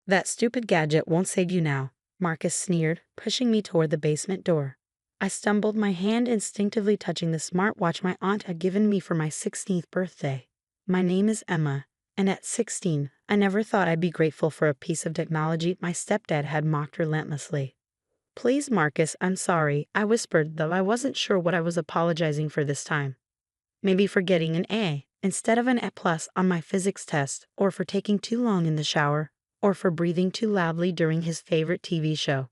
That stupid gadget won't save you now, Marcus sneered, pushing me toward the basement door. I stumbled, my hand instinctively touching the smartwatch my aunt had given me for my 16th birthday. My name is Emma, and at 16, I never thought I'd be grateful for a piece of technology my stepdad had mocked relentlessly. Please, Marcus, I'm sorry, I whispered, though I wasn't sure what I was apologizing for this time. Maybe for getting an A instead of an A+ on my physics test, or for taking too long in the shower, or for breathing too loudly during his favorite TV show.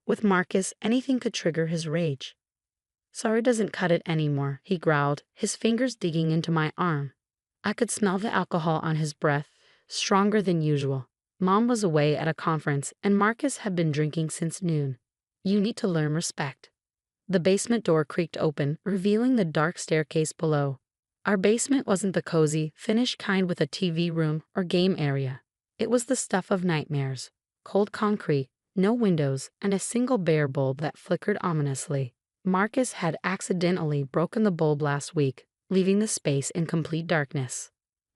With Marcus, anything could trigger his rage. Sorry doesn't cut it anymore, he growled, his fingers digging into my arm. I could smell the alcohol on his breath, stronger than usual. Mom was away at a conference, and Marcus had been drinking since noon. You need to learn respect. The basement door creaked open, revealing the dark staircase below. Our basement wasn't the cozy, finished kind with a TV room or game area. It was the stuff of nightmares. Cold concrete, no windows, and a single bare bulb that flickered ominously. Marcus had accidentally broken the bulb last week, leaving the space in complete darkness.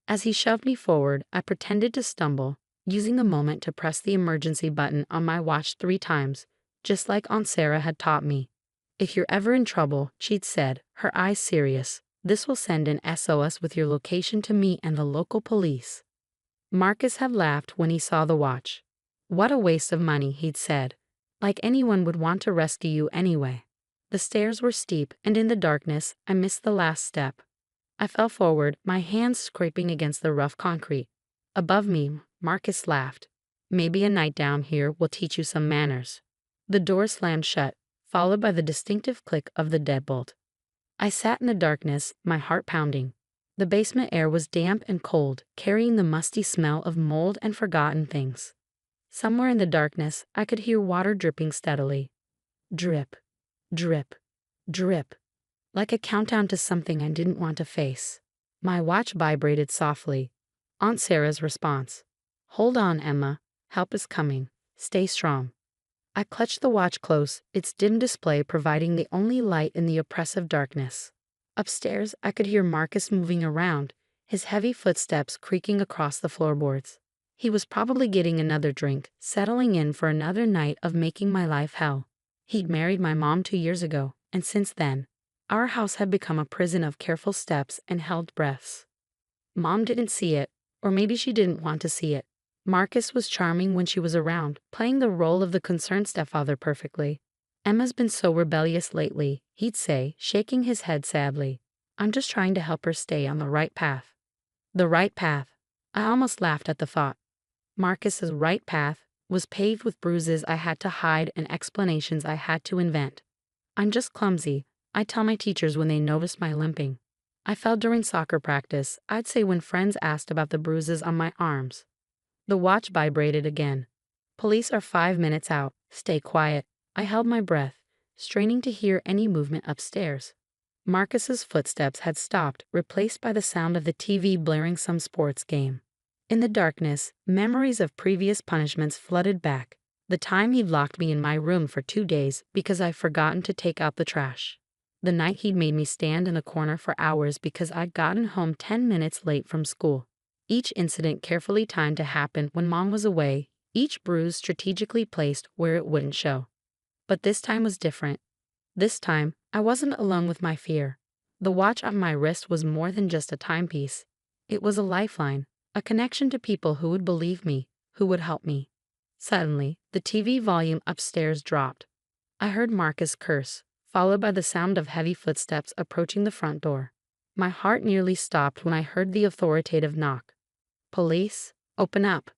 As he shoved me forward, I pretended to stumble, using the moment to press the emergency button on my watch 3 times, just like Aunt Sarah had taught me. If you're ever in trouble, she'd said, her eyes serious, this will send an SOS with your location to me and the local police. Marcus had laughed when he saw the watch. What a waste of money, he'd said. Like anyone would want to rescue you anyway. The stairs were steep, and in the darkness, I missed the last step. I fell forward, my hands scraping against the rough concrete. Above me, Marcus laughed. Maybe a night down here will teach you some manners. The door slammed shut, followed by the distinctive click of the deadbolt. I sat in the darkness, my heart pounding. The basement air was damp and cold, carrying the musty smell of mold and forgotten things. Somewhere in the darkness, I could hear water dripping steadily. Drip, drip, drip. Like a countdown to something I didn't want to face. My watch vibrated softly. Aunt Sarah's response. Hold on, Emma. Help is coming. Stay strong. I clutched the watch close, its dim display providing the only light in the oppressive darkness. Upstairs, I could hear Marcus moving around, his heavy footsteps creaking across the floorboards. He was probably getting another drink, settling in for another night of making my life hell. He'd married my mom 2 years ago, and since then, our house had become a prison of careful steps and held breaths. Mom didn't see it, or maybe she didn't want to see it. Marcus was charming when she was around, playing the role of the concerned stepfather perfectly. Emma's been so rebellious lately, he'd say, shaking his head sadly. I'm just trying to help her stay on the right path. The right path. I almost laughed at the thought. Marcus's right path was paved with bruises I had to hide and explanations I had to invent. I'm just clumsy, I tell my teachers when they noticed my limping. I fell during soccer practice, I'd say when friends asked about the bruises on my arms. The watch vibrated again. Police are 5 minutes out. Stay quiet. I held my breath, straining to hear any movement upstairs. Marcus's footsteps had stopped, replaced by the sound of the TV blaring some sports game. In the darkness, memories of previous punishments flooded back. The time he'd locked me in my room for 2 days because I'd forgotten to take out the trash. The night he'd made me stand in a corner for hours because I'd gotten home 10 minutes late from school. Each incident carefully timed to happen when Mom was away, each bruise strategically placed where it wouldn't show. But this time was different. This time, I wasn't alone with my fear. The watch on my wrist was more than just a timepiece. It was a lifeline, a connection to people who would believe me, who would help me. Suddenly, the TV volume upstairs dropped. I heard Marcus curse, followed by the sound of heavy footsteps approaching the front door. My heart nearly stopped when I heard the authoritative knock. Police, open up.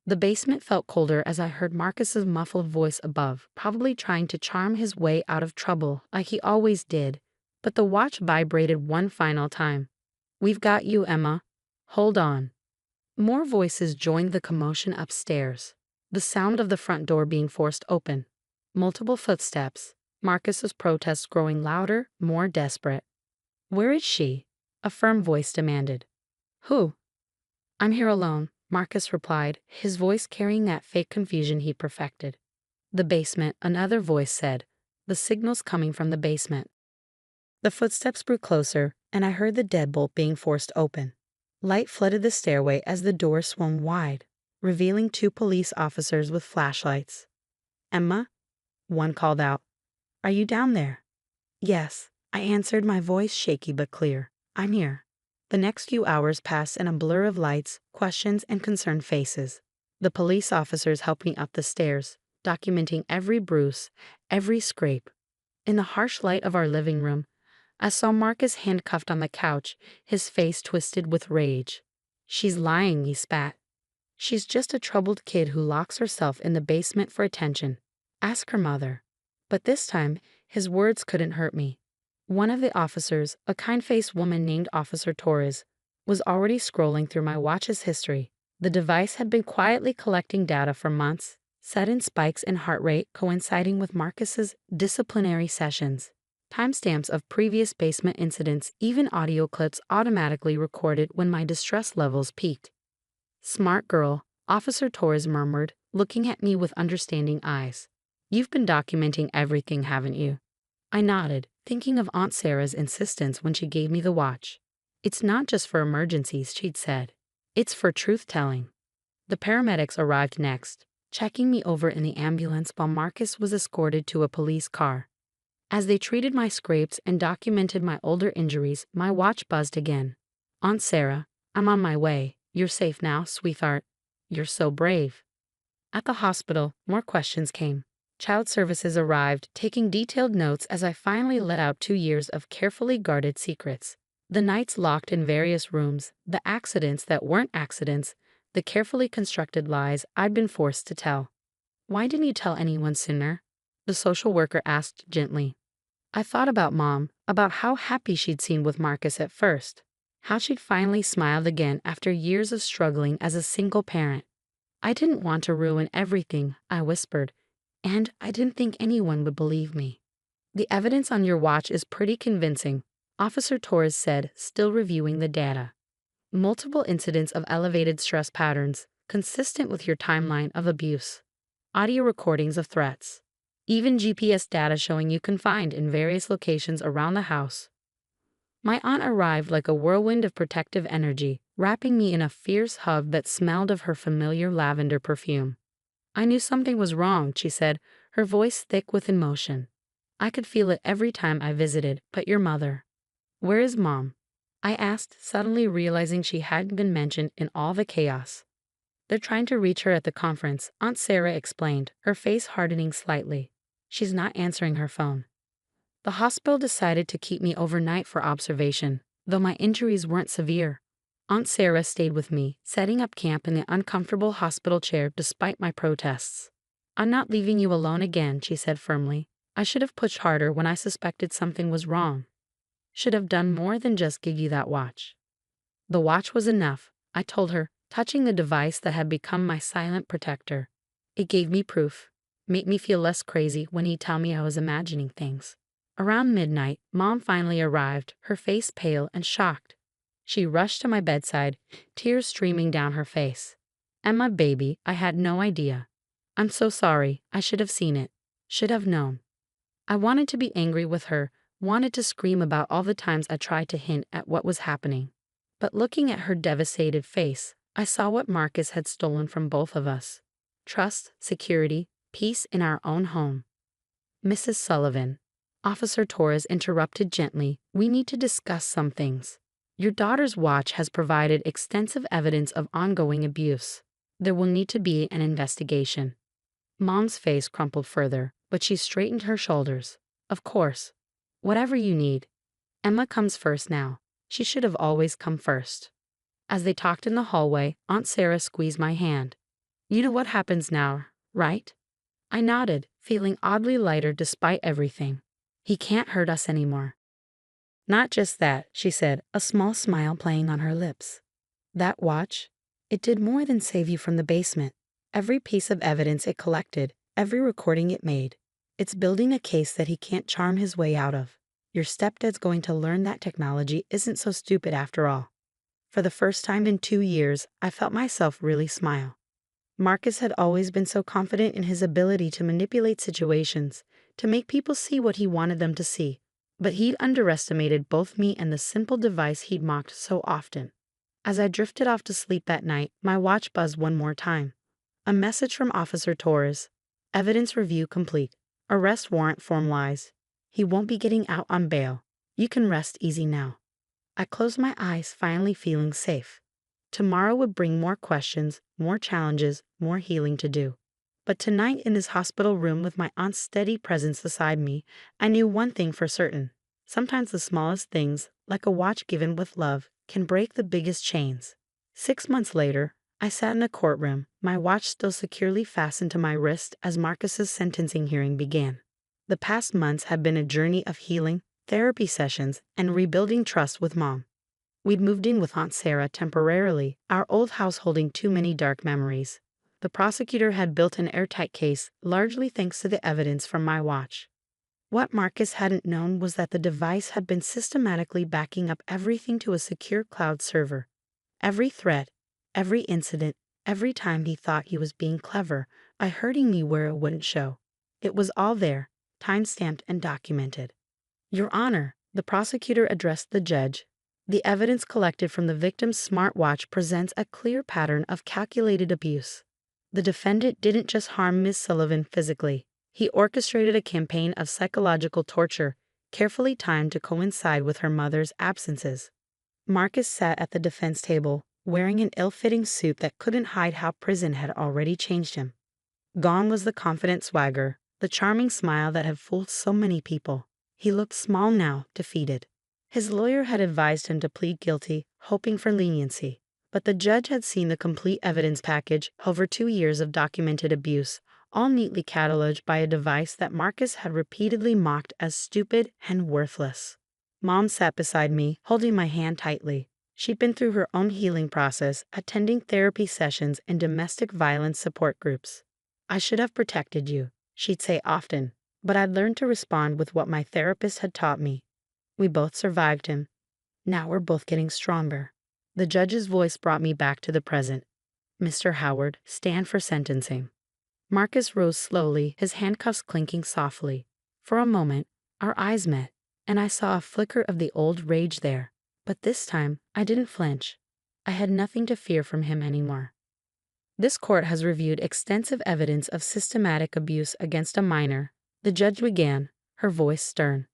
The basement felt colder as I heard Marcus's muffled voice above, probably trying to charm his way out of trouble like he always did, but the watch vibrated one final time. We've got you, Emma. Hold on. More voices joined the commotion upstairs. The sound of the front door being forced open. Multiple footsteps. Marcus's protests growing louder, more desperate. Where is she? A firm voice demanded. Who? I'm here alone, Marcus replied, his voice carrying that fake confusion he perfected. The basement, another voice said. The signal's coming from the basement. The footsteps grew closer, and I heard the deadbolt being forced open. Light flooded the stairway as the door swung wide. revealing two police officers with flashlights. "Emma?" one called out. "Are you down there?" "Yes," I answered, my voice shaky but clear. "I'm here." The next few hours passed in a blur of lights, questions, and concerned faces. The police officers helped me up the stairs, documenting every bruise, every scrape. In the harsh light of our living room, I saw Marcus handcuffed on the couch, his face twisted with rage. "She's lying," he spat. "She's just a troubled kid who locks herself in the basement for attention. Ask her mother." But this time, his words couldn't hurt me. One of the officers, a kind-faced woman named Officer Torres, was already scrolling through my watch's history. The device had been quietly collecting data for months, set in spikes in heart rate coinciding with Marcus's disciplinary sessions. Timestamps of previous basement incidents, even audio clips automatically recorded when my distress levels peaked. "Smart girl," Officer Torres murmured, looking at me with understanding eyes. "You've been documenting everything, haven't you?" I nodded, thinking of Aunt Sarah's insistence when she gave me the watch. "It's not just for emergencies," she'd said. "It's for truth-telling." The paramedics arrived next, checking me over in the ambulance while Marcus was escorted to a police car. As they treated my scrapes and documented my older injuries, my watch buzzed again. "Aunt Sarah, I'm on my way. You're safe now, sweetheart." "You're so brave." At the hospital, more questions came. Child services arrived, taking detailed notes as I finally let out 2 years of carefully guarded secrets. The nights locked in various rooms, the accidents that weren't accidents, the carefully constructed lies I'd been forced to tell. "Why didn't you tell anyone sooner?" the social worker asked gently. I thought about Mom, about how happy she'd seemed with Marcus at first, how she'd finally smiled again after years of struggling as a single parent. "I didn't want to ruin everything," I whispered, "and I didn't think anyone would believe me." "The evidence on your watch is pretty convincing," Officer Torres said, still reviewing the data. "Multiple incidents of elevated stress patterns, consistent with your timeline of abuse. Audio recordings of threats. Even GPS data showing you confined in various locations around the house." My aunt arrived like a whirlwind of protective energy, wrapping me in a fierce hug that smelled of her familiar lavender perfume. "I knew something was wrong," she said, her voice thick with emotion. "I could feel it every time I visited, but your mother." "Where is Mom?" I asked, suddenly realizing she hadn't been mentioned in all the chaos. "They're trying to reach her at the conference," Aunt Sarah explained, her face hardening slightly. "She's not answering her phone." The hospital decided to keep me overnight for observation, though my injuries weren't severe. Aunt Sarah stayed with me, setting up camp in the uncomfortable hospital chair despite my protests. "I'm not leaving you alone again," she said firmly. "I should have pushed harder when I suspected something was wrong. Should have done more than just give you that watch." The watch was enough, I told her, touching the device that had become my silent protector. It gave me proof, made me feel less crazy when he'd tell me I was imagining things. Around midnight, Mom finally arrived, her face pale and shocked. She rushed to my bedside, tears streaming down her face. "Emma, baby, I had no idea. I'm so sorry. I should have seen it. Should have known." I wanted to be angry with her, wanted to scream about all the times I tried to hint at what was happening. But looking at her devastated face, I saw what Marcus had stolen from both of us. Trust, security, peace in our own home. "Mrs. Sullivan," Officer Torres interrupted gently, "we need to discuss some things. Your daughter's watch has provided extensive evidence of ongoing abuse. There will need to be an investigation." Mom's face crumpled further, but she straightened her shoulders. "Of course. Whatever you need. Emma comes first now. She should have always come first." As they talked in the hallway, Aunt Sarah squeezed my hand. "You know what happens now, right?" I nodded, feeling oddly lighter despite everything. "He can't hurt us anymore." "Not just that," she said, a small smile playing on her lips. "That watch, it did more than save you from the basement. Every piece of evidence it collected, every recording it made, it's building a case that he can't charm his way out of. Your stepdad's going to learn that technology isn't so stupid after all." For the first time in 2 years, I felt myself really smile. Marcus had always been so confident in his ability to manipulate situations, to make people see what he wanted them to see. But he'd underestimated both me and the simple device he'd mocked so often. As I drifted off to sleep that night, my watch buzzed one more time. A message from Officer Torres. Evidence review complete. Arrest warrant formalized. He won't be getting out on bail. You can rest easy now. I closed my eyes, finally feeling safe. Tomorrow would bring more questions, more challenges, more healing to do. But tonight in his hospital room with my aunt's steady presence beside me, I knew one thing for certain. Sometimes the smallest things, like a watch given with love, can break the biggest chains. 6 months later, I sat in a courtroom, my watch still securely fastened to my wrist as Marcus's sentencing hearing began. The past months had been a journey of healing, therapy sessions, and rebuilding trust with Mom. We'd moved in with Aunt Sarah temporarily, our old house holding too many dark memories. The prosecutor had built an airtight case, largely thanks to the evidence from my watch. What Marcus hadn't known was that the device had been systematically backing up everything to a secure cloud server. Every threat, every incident, every time he thought he was being clever, hurting me where it wouldn't show. It was all there, time-stamped and documented. Your Honor, the prosecutor addressed the judge. The evidence collected from the victim's smartwatch presents a clear pattern of calculated abuse. The defendant didn't just harm Ms. Sullivan physically. He orchestrated a campaign of psychological torture, carefully timed to coincide with her mother's absences. Marcus sat at the defense table, wearing an ill-fitting suit that couldn't hide how prison had already changed him. Gone was the confident swagger, the charming smile that had fooled so many people. He looked small now, defeated. His lawyer had advised him to plead guilty, hoping for leniency. But the judge had seen the complete evidence package, over 2 years of documented abuse, all neatly cataloged by a device that Marcus had repeatedly mocked as stupid and worthless. Mom sat beside me, holding my hand tightly. She'd been through her own healing process, attending therapy sessions and domestic violence support groups. I should have protected you, she'd say often, but I'd learned to respond with what my therapist had taught me. We both survived him. Now we're both getting stronger. The judge's voice brought me back to the present. Mr. Howard, stand for sentencing. Marcus rose slowly, his handcuffs clinking softly. For a moment, our eyes met, and I saw a flicker of the old rage there. But this time, I didn't flinch. I had nothing to fear from him anymore. This court has reviewed extensive evidence of systematic abuse against a minor. The judge began, her voice stern.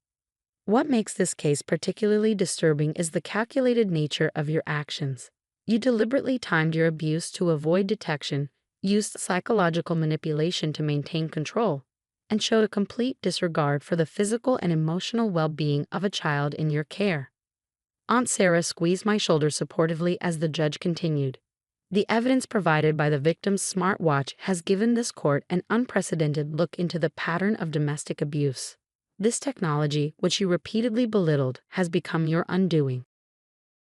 What makes this case particularly disturbing is the calculated nature of your actions. You deliberately timed your abuse to avoid detection, used psychological manipulation to maintain control, and showed a complete disregard for the physical and emotional well-being of a child in your care. Aunt Sarah squeezed my shoulder supportively as the judge continued. The evidence provided by the victim's smartwatch has given this court an unprecedented look into the pattern of domestic abuse. This technology, which you repeatedly belittled, has become your undoing.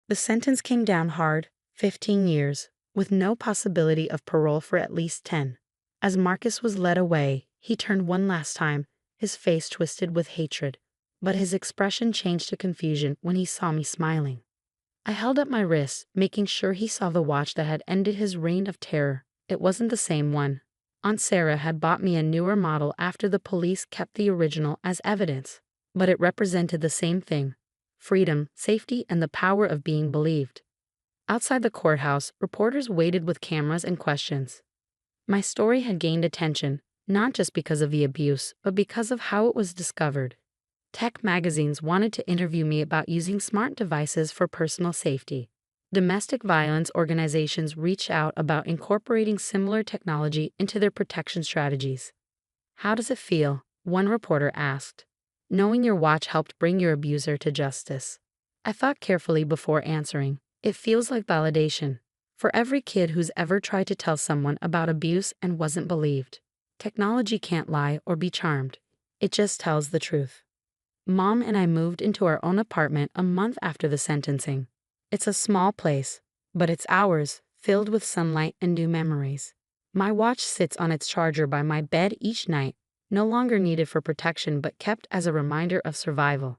The sentence came down hard, 15 years, with no possibility of parole for at least 10. As Marcus was led away, he turned one last time, his face twisted with hatred. But his expression changed to confusion when he saw me smiling. I held up my wrist, making sure he saw the watch that had ended his reign of terror. It wasn't the same one. Aunt Sarah had bought me a newer model after the police kept the original as evidence. But it represented the same thing: freedom, safety, and the power of being believed. Outside the courthouse, reporters waited with cameras and questions. My story had gained attention, not just because of the abuse, but because of how it was discovered. Tech magazines wanted to interview me about using smart devices for personal safety. Domestic violence organizations reached out about incorporating similar technology into their protection strategies. How does it feel? One reporter asked. Knowing your watch helped bring your abuser to justice. I thought carefully before answering. It feels like validation. For every kid who's ever tried to tell someone about abuse and wasn't believed. Technology can't lie or be charmed. It just tells the truth. Mom and I moved into our own apartment a month after the sentencing. It's a small place, but it's ours, filled with sunlight and new memories. My watch sits on its charger by my bed each night, no longer needed for protection but kept as a reminder of survival.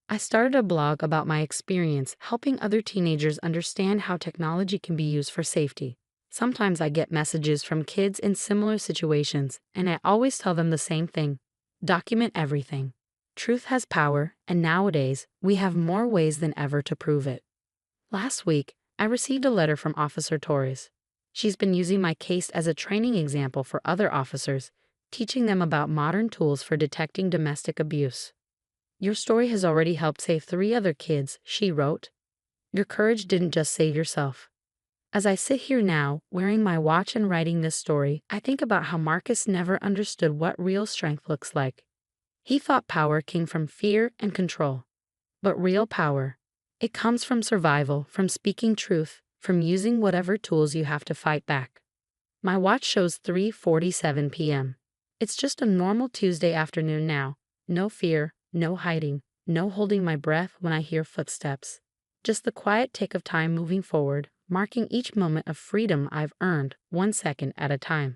I started a blog about my experience helping other teenagers understand how technology can be used for safety. Sometimes I get messages from kids in similar situations, and I always tell them the same thing: document everything. Truth has power, and nowadays, we have more ways than ever to prove it. Last week, I received a letter from Officer Torres. She's been using my case as a training example for other officers, teaching them about modern tools for detecting domestic abuse. Your story has already helped save 3 other kids, she wrote. Your courage didn't just save yourself. As I sit here now, wearing my watch and writing this story, I think about how Marcus never understood what real strength looks like. He thought power came from fear and control. But real power, it comes from survival, from speaking truth, from using whatever tools you have to fight back. My watch shows 3:47 p.m. It's just a normal Tuesday afternoon now. No fear, no hiding, no holding my breath when I hear footsteps. Just the quiet tick of time moving forward, marking each moment of freedom I've earned, 1 second at a time.